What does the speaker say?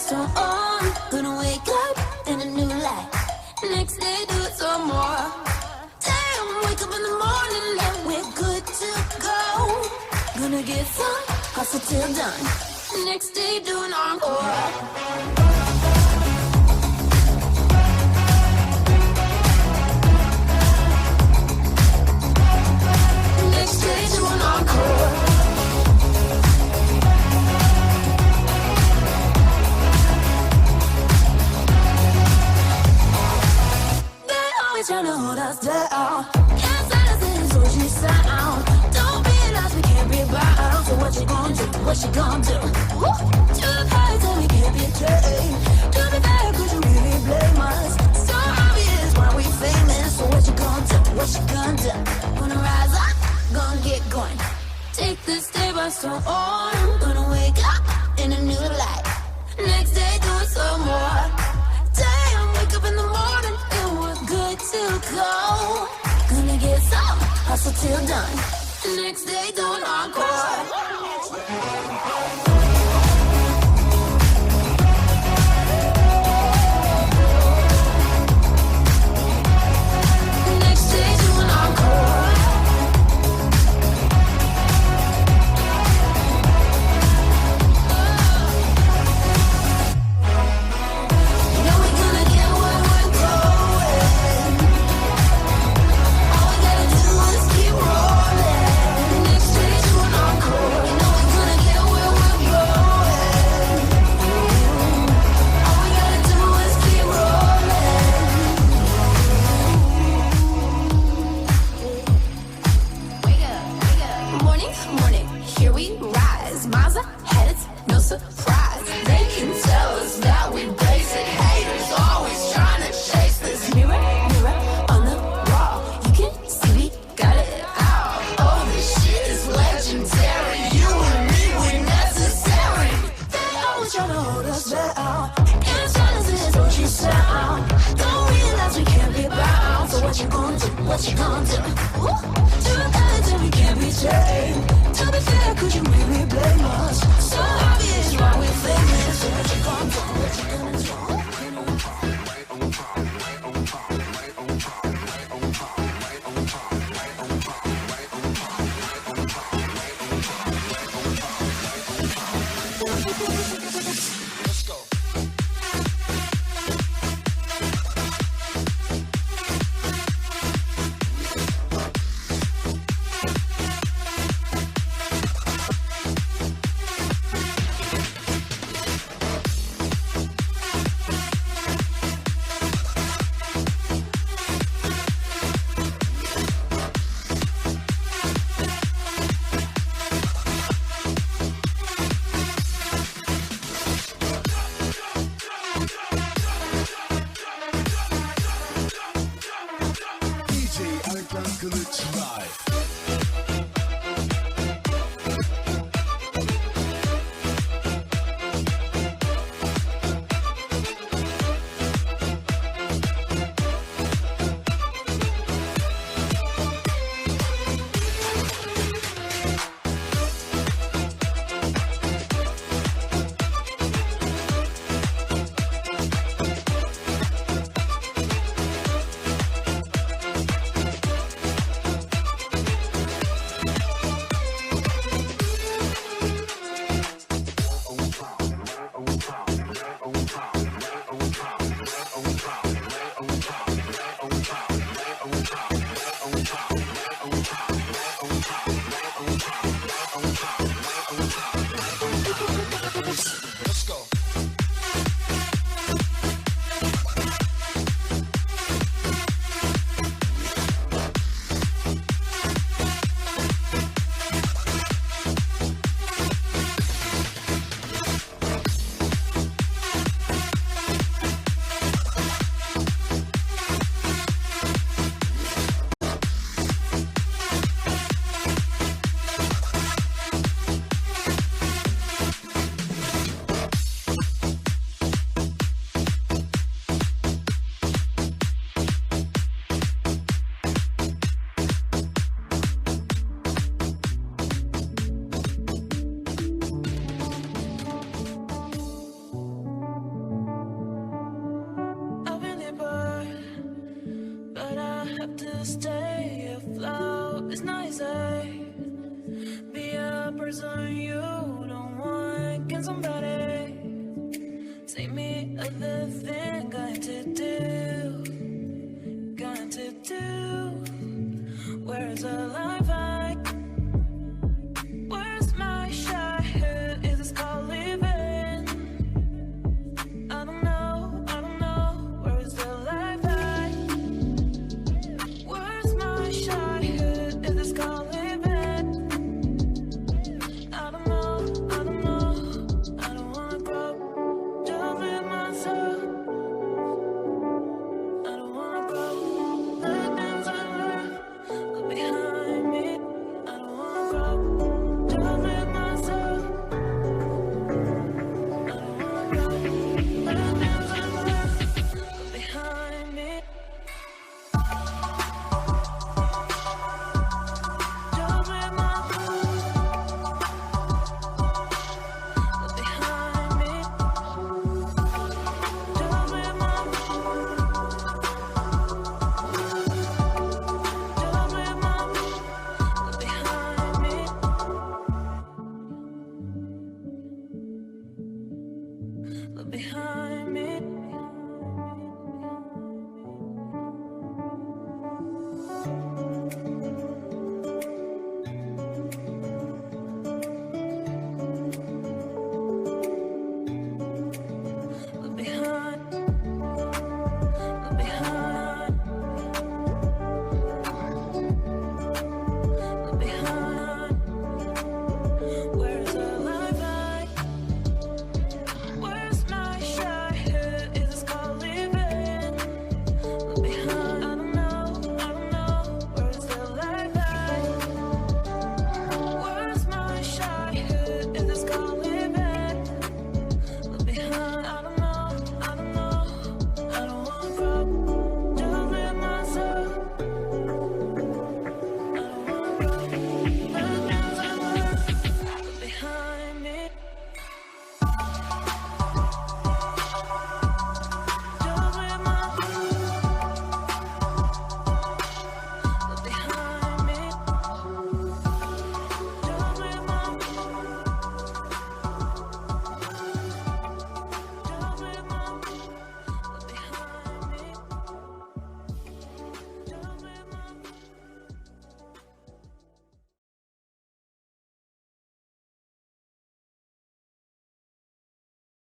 so on. Gonna wake up in a new light. Next day do it some more. Damn, wake up in the morning and we're good to go. Gonna get some, hustle till done. Next day do an encore. Trying to hold us down. Can't silence this sushi sound. Don't realize we can't be bound. So what you gonna do? What you gonna do? Woo! Too high till we can't be trained. To be fair, could you really blame us? So obvious why we famous. So what you gonna do? What you gonna do? Gonna rise up, gonna get going. Take this day by storm. Gonna wake up in a new light. Next day do it some more. Damn, wake up in the morning. Good to go. Gonna get some, hustle till done. Next day doing encore. to stay afloat. It's not easy. Be a person you don't want. Can somebody take me other thing? Going to do, going to do. Where's the life I? Where's my shot? Who is this called living? I don't know, I don't know. Where's the life I? Where's my shot? Who is this called living? I don't know, I don't know. I don't wanna grow. Just with myself. I don't wanna grow. The things I left behind me. I don't wanna grow. Just with myself. I don't wanna grow. The things I left behind me. Just with myself. Behind me. Just with myself. Behind me. Look behind